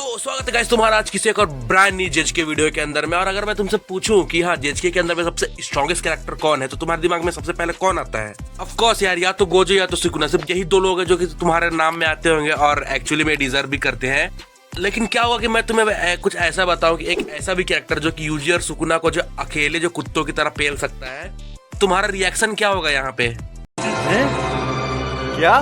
स्वागत है गाइस तुम्हारा आज किसी एक और ब्रांड न्यू जेजेके वीडियो के अंदर में। और अगर मैं तुमसे पूछूं कि हाँ जेजेके के अंदर में सबसे स्ट्रॉन्गेस्ट कैरेक्टर कौन है तो तुम्हारे दिमाग में सबसे पहले कौन आता है? ऑफ कोर्स यार, या तो गोजो या तो सुकुना। सिर्फ यही दो लोग हैं जो कि तुम्हारे नाम में आते होंगे और एक्चुअली में डिजर्व भी करते हैं। लेकिन क्या हुआ कि मैं तुम्हें कुछ ऐसा बताऊं कि एक ऐसा भी कैरेक्टर जो कि यूजी और सुकुना को जो अकेले जो कुत्तों की तरह पेल सकता है, तुम्हारा रिएक्शन क्या होगा यहाँ पे? क्या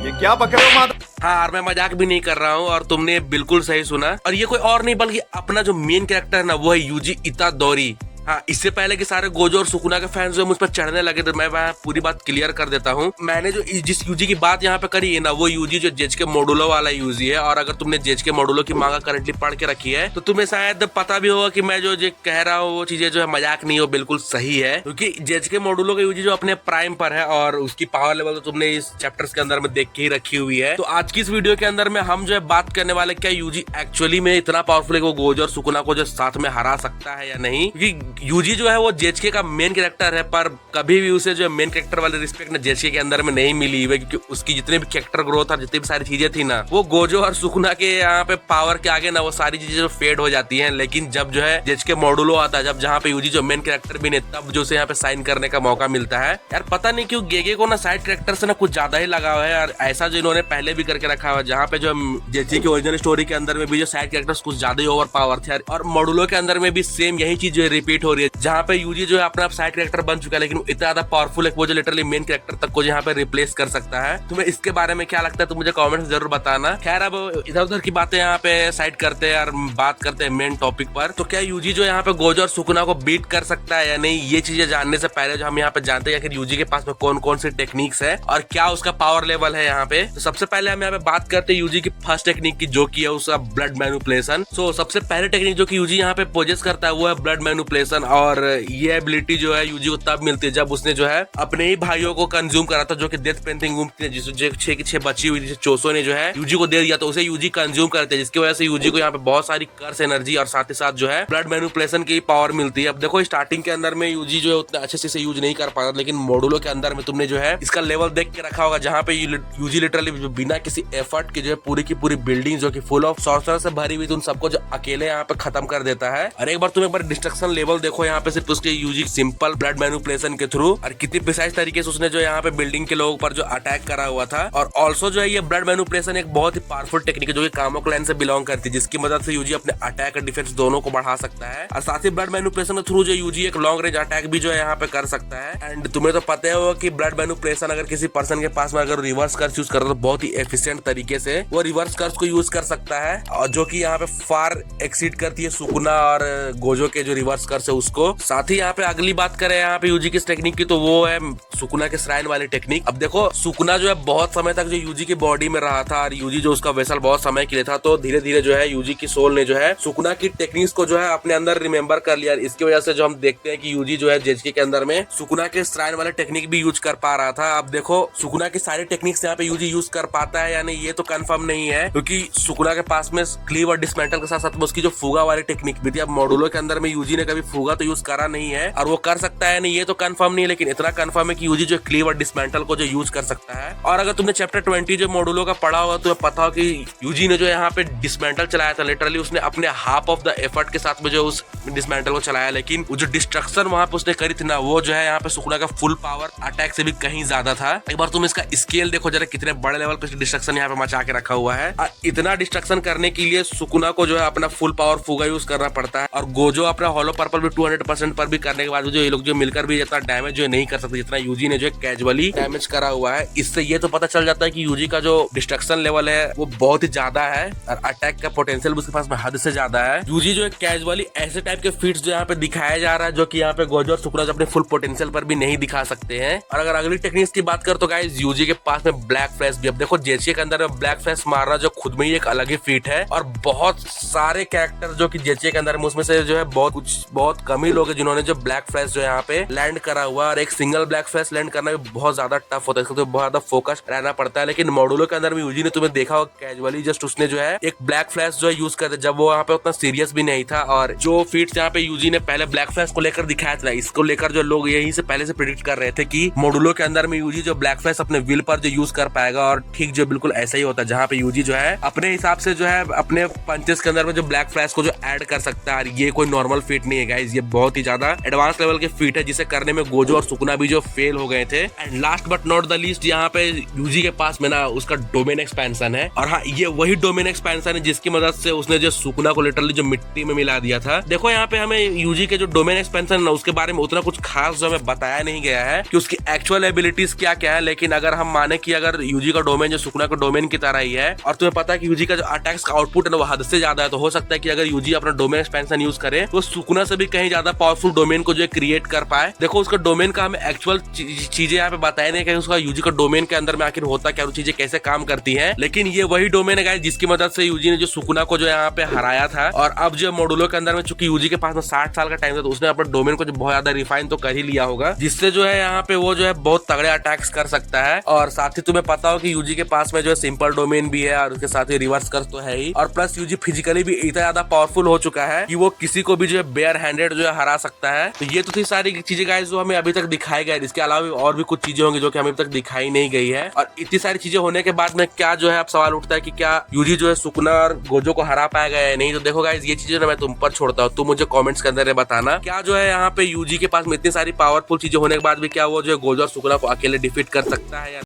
ये क्या बक रहे हो माता? हाँ, और मैं मजाक भी नहीं कर रहा हूँ और तुमने बिल्कुल सही सुना। और ये कोई और नहीं बल्कि अपना जो मेन कैरेक्टर है ना, वो है यूजी इतादोरी। हाँ, इससे पहले कि सारे गोजो और सुकुना के फैंस जो मुझ पर चढ़ने लगे तो मैं वहाँ पूरी बात क्लियर कर देता हूँ। मैंने जो जिस यूजी की बात यहाँ पे करी है ना, वो यूजी जो जेजेके मॉडुलो वाला यूजी है। और अगर तुमने जेजेके मॉडुलो की मांगा करंटली पढ़ के रखी है तो तुम्हें शायद पता भी होगा कि मैं जो कह रहा हूँ वो चीजें जो है मजाक नहीं हो, बिल्कुल सही है। क्योंकि जेजेके मॉडुलो का यूजी जो अपने प्राइम पर है और उसकी पावर लेवल तो तुमने इस चैप्टर्स के अंदर में देख के ही रखी हुई है। तो आज की इस वीडियो के अंदर में हम जो है बात करने वाले क्या यूजी एक्चुअली में इतना पावरफुल है कि वो गोजो और सुकुना को जो साथ में हरा सकता है या नहीं। क्योंकि यूजी जो है वो जेजेके का मेन कैरेक्टर है, पर कभी भी उसे जो मेन कैरेक्टर वाली रिस्पेक्ट ना जेजेके के अंदर में नहीं मिली है। क्योंकि उसकी जितने भी कैरेक्टर ग्रोथ और जितनी भी सारी चीजें थी ना, वो गोजो और सुकुना के यहाँ पे पावर के आगे ना वो सारी चीजें जो फेड हो जाती हैं। लेकिन जब जो है जेजेके मॉडुलो आता है, जब जहाँ पे यूजी जो मेन कैरेक्टर भी नहीं, तब जो उसे यहाँ पे साइन करने का मौका मिलता है। यार पता नहीं क्यों गेगे को ना साइड कैरेक्टर से ना कुछ ज्यादा ही लगा हुआ है यार। ऐसा जो इन्होंने पहले भी करके रखा हुआ है, जहाँ पे जो जेजेके की ओरिजिनल स्टोरी के अंदर में भी जो साइड कैरेक्टर्स कुछ ज्यादा ही ओवर पावर थे, और मॉडुलो के अंदर में भी सेम यही चीज जो रिपीट हो रही है। जहाँ पे यूजी जो है अपना साइड कैरेक्टर बन चुका है, लेकिन इतना ज्यादा पावरफुल है वो जो लिटरली मेन कैरेक्टर तक को यहाँ पे रिप्लेस कर सकता है। तुम्हें इसके बारे में क्या लगता है तो मुझे कमेंट्स जरूर बताना। खैर, अब इधर उधर की बातें यहाँ पे साइड करते हैं और बात करते हैं मेन टॉपिक पर। तो क्या यूजी जो यहाँ पे गोजो और सुकुना को बीट कर सकता है या नहीं, ये चीजें जानने से पहले जो हम यहाँ पे जानते हैं कि यूजी के पास में कौन कौन सी टेक्निक्स है और क्या उसका पावर लेवल है यहाँ पे। तो सबसे पहले हम यहाँ पे बात करते हैं यूजी की फर्स्ट टेक्निक की, जो की है उसका ब्लड मैनिपुलेशन। सो सबसे पहले टेक्निक जो की यूजी यहाँ पे पोजेस करता है वो है ब्लड मैनिपुलेशन। और ये एबिलिटी जो है यूजी को तब मिलती है जब उसने जो है अपने ही भाइयों को कंज्यूम करा था, जो कि डेथ पेंटिंग जिससे 6 की 6 बची हुई थी, चोसो ने जो है यूजी को दे दिया, तो उसे यूजी कंज्यूम करते हैं, जिसकी वजह से यूजी को यहाँ पे बहुत सारी कर्स एनर्जी और साथ ही साथ जो है ब्लड मैनिपुलेशन की पावर मिलती है। अब देखो स्टार्टिंग के अंदर में यूजी जो है उतना अच्छे से यूज नहीं कर पाता, लेकिन मॉडुलो के अंदर में तुमने जो है इसका लेवल देख के रखा होगा, जहाँ पे यूजी लिटरली बिना किसी एफर्ट के जो है पूरी की पूरी बिल्डिंग जो कि फुल ऑफ सॉर्सर से भरी हुई थी, उन सबको जो अकेले यहाँ पे खत्म कर देता है। और एक बार तुम एक बार डिस्ट्रक्शन लेवल देखो यहाँ पे सिर्फ उसके यूजी सिंपल ब्लड मैनिपुलेशन के थ्रू, और कितनी प्रिसाइज तरीके से उसने जो यहाँ पे बिल्डिंग के लोगों पर जो अटैक करा हुआ था। और ऑल्सो जो है ये ब्लड मैनिपुलेशन एक बहुत ही पावरफुल टेक्निक है जो कि कामोक्लो लाइन से बिलोंग करती है, जिसकी मदद से यूजी अपने अटैक और डिफेंस दोनों को बढ़ा सकता है। और साथ ही ब्लड मैनिपुलेशन के थ्रू जो यूजी एक लॉन्ग रेंज अटैक भी जो है यहाँ पे कर सकता है। एंड तुम्हें तो पता ही होगा कि ब्लड मैनिपुलेशन अगर किसी पर्सन के पास में अगर रिवर्स कर्स यूज करता है तो बहुत ही एफिशिएंट तरीके से वो रिवर्स कर्स को यूज कर सकता है, और जो कि यहाँ पे फार एक्सीड करती है सुकुना और गोजो के जो रिवर्स कर्स है उसको। साथ ही यहाँ पे अगली बात करें यहाँ पे यूजी की टेक्निक की, तो वो है सुकुना के श्राइन वाली टेक्निक। अब देखो सुकुना जो है बहुत समय तक जो यूजी की बॉडी में रहा था और यूजी जो उसका वेसल बहुत समय के लिए था, तो धीरे धीरे जो है यूजी की सोल ने जो है सुकुना की टेक्निक्स को जो है अपने अंदर रिमेम्बर कर लिया। इसकी वजह से जो हम देखते हैं कि यूजी जो है जेजेके के अंदर में सुकुना के श्राइन वाले टेक्निक भी यूज कर पा रहा था। अब देखो सुकुना की सारी टेक्निक्स यहाँ पे यूजी यूज कर पाता है या नहीं ये तो कंफर्म नहीं है, क्योंकि सुकुना के पास में क्लीव और डिसमेंटल के साथ साथ में उसकी जो फूगा वाली टेक्निक भी थी। अब मॉडुलो के अंदर में यूजी ने कभी फूगा तो यूज करा नहीं है, और वो कर सकता है नहीं ये तो कंफर्म नहीं है, लेकिन इतना कंफर्म है कि यूजी जो क्लीव और डिसमेंटल को जो यूज कर सकता है। और अगर तुमने चैप्टर 20 जो मॉडुलो का पढ़ा होगा तो पता हो कि यूजी ने जो यहाँ पे डिसमेंटल चलाया था, लिटरली उसने अपने हाफ ऑफ द एफर्ट के साथ में जो उस डिसमेंटल को चलाया, लेकिन वो जो डिस्ट्रक्शन वहां पे उसने करी थी ना, वो जो है यहाँ पे सुकुना का फुल पावर अटैक से भी कहीं ज्यादा था। एक बार तुम इसका स्केल देखो जरा, कितने बड़े लेवल पे डिस्ट्रक्शन यहाँ पे मचा के रखा हुआ है। इतना डिस्ट्रक्शन करने के लिए सुकुना को जो है अपना फुल पावर फूगा यूज करना पड़ता है, और गोजो अपना हॉलो पर्पल भी 200% पर भी करने के बाद जो ये लोग जो मिलकर भी जितना डैमेज जो नहीं कर सकते जितना यूजी ने जो कैजुअली डैमेज करा हुआ है। इससे ये तो पता चल जाता है कि यूजी का जो डिस्ट्रक्शन लेवल है वो बहुत ही ज्यादा है, और अटैक का पोटेंशियल भी उसके पास में हद से ज्यादा है। यूजी जो कैजुअली ऐसे टाइप के फीट्स जो यहाँ पे दिखाया जा रहा है, जो कि यहाँ पे गोजो और सुकुना अपने फुल पोटेंशियल पर भी नहीं दिखा सकते हैं। और अगर अगली टेक्निक्स की बात कर तो गाइस यूजी के पास में ब्लैक फ्लैश भी। अब देखो जेजेके के अंदर में ब्लैक फ्लैश मारना जो खुद में ही एक अलग ही फीट है, और बहुत सारे कैरेक्टर जो कि जेजेके के अंदर में उसमें से जो है बहुत कम ही लोग हैं जिन्होंने जो ब्लैक फ्लैश जो यहाँ पे लैंड करा हुआ, और एक single black flash flash land करना भी बहुत ज्यादा टफ होता है, इसका तो बहुत ज्यादा फोकस रहना पड़ता है। लेकिन मॉड्यूलो के अंदर में यूजी ने तुम्हें देखा हो कैजुअली जस्ट उसने जो है एक ब्लैक फ्लैश जो है यूज करते जब वो वहाँ पे उतना सीरियस भी नहीं था। और जो फीट्स यहाँ पे यूजी ने पहले ब्लैक फ्लैश को लेकर दिखाया था, इसको लेकर जो लोग यहीं से पहले से प्रेडिक्ट कर रहे थे कि मॉड्यूलो के अंदर में यूजी जो ब्लैक फ्लैश अपने विल पर जो यूज कर पाएगा। और ठीक जो बिल्कुल ऐसा ही होता है, जहाँ पे यूजी जो है अपने हिसाब से जो है अपने पंचेस के अंदर में जो ब्लैक फ्लैश को जो ऐड कर सकता है। ये कोई नॉर्मल फीट नहीं है गाइस, ये बहुत ही ज्यादा एडवांस लेवल के फीट है, जिसे करने में गोजो और सुकुना भी जो फेल हो गए थे। And last but not the least, यहाँ पे यूजी के पास में ना उसका डोमेन एक्सपेंशन है। और हाँ, ये वही डोमेन एक्सपेंशन है जिसकी मदद से उसने जो सुकुना को लिटरली जो मिट्टी में मिला दिया था। देखो यहाँ पे हमें यूजी के जो डोमेन एक्सपेंशन है ना, उसके बारे में उतना कुछ खास जो हमें बताया नहीं गया है कि उसकी एक्चुअल एबिलिटीज क्या क्या है। लेकिन अगर हम माने कि अगर यूजी का डोमेन जो सुकुना का डोमेन की तरह ही है, और तुम्हें पता है कि यूजी का जो अटैक्स का आउटपुट है ना वो हद से ज्यादा है, तो हो सकता है कि अगर यूजी अपना डोमेन एक्सपेंशन यूज करे तो सुकुना से भी कहीं ज्यादा पावरफुल डोमेन को जो क्रिएट कर पाए। देखो उसका डोमेन का हमें एक्चुअल चीजें यहाँ पे बताया नहीं कि उसका यूजी का डोमेन के अंदर में आखिर होता क्या, चीजें कैसे काम करती हैं। लेकिन ये वही डोमेन है गाइस जिसकी मदद से यूजी ने जो सुकुना को जो यहाँ पे हराया था। और अब जो मॉड्यूलो के अंदर में चूंकि यूजी के पास में 60 साल का टाइम था, तो उसने अपने डोमेन को जो बहुत ज्यादा रिफाइन तो कर ही लिया होगा, जिससे जो है यहाँ पे वो जो है बहुत तगड़े अटैक्स कर सकता है। और साथ ही तुम्हें पता हो कि यूजी के पास में जो है सिंपल डोमेन भी है और उसके साथ ही रिवर्स कर्स तो है ही। और प्लस यूजी फिजिकली भी इतना ज्यादा पावरफुल हो चुका है कि वो किसी को भी जो है बेयर हैंडेड जो है हरा सकता है। तो ये तो थी सारी चीजें गाइस जो हमें अभी तक दिखाई गई। इसके अलावा और भी कुछ चीजें होंगी जो कि हमें अभी तक दिखाई नहीं गई है। और इतनी सारी चीजें होने के बाद में क्या जो है अब सवाल उठता है कि क्या यूजी जो है सुकुना और गोजो को हरा पाएगा या नहीं। तो देखो गाइस, ये चीजें ना मैं तुम पर छोड़ता हूँ, तुम मुझे कमेंट्स के अंदर बताना क्या जो है यहाँ पे यूजी के पास में इतनी सारी पावरफुल चीजें होने के बाद भी क्या वो जो है गोजो और सुकुना को अकेले डिफीट कर सकता है या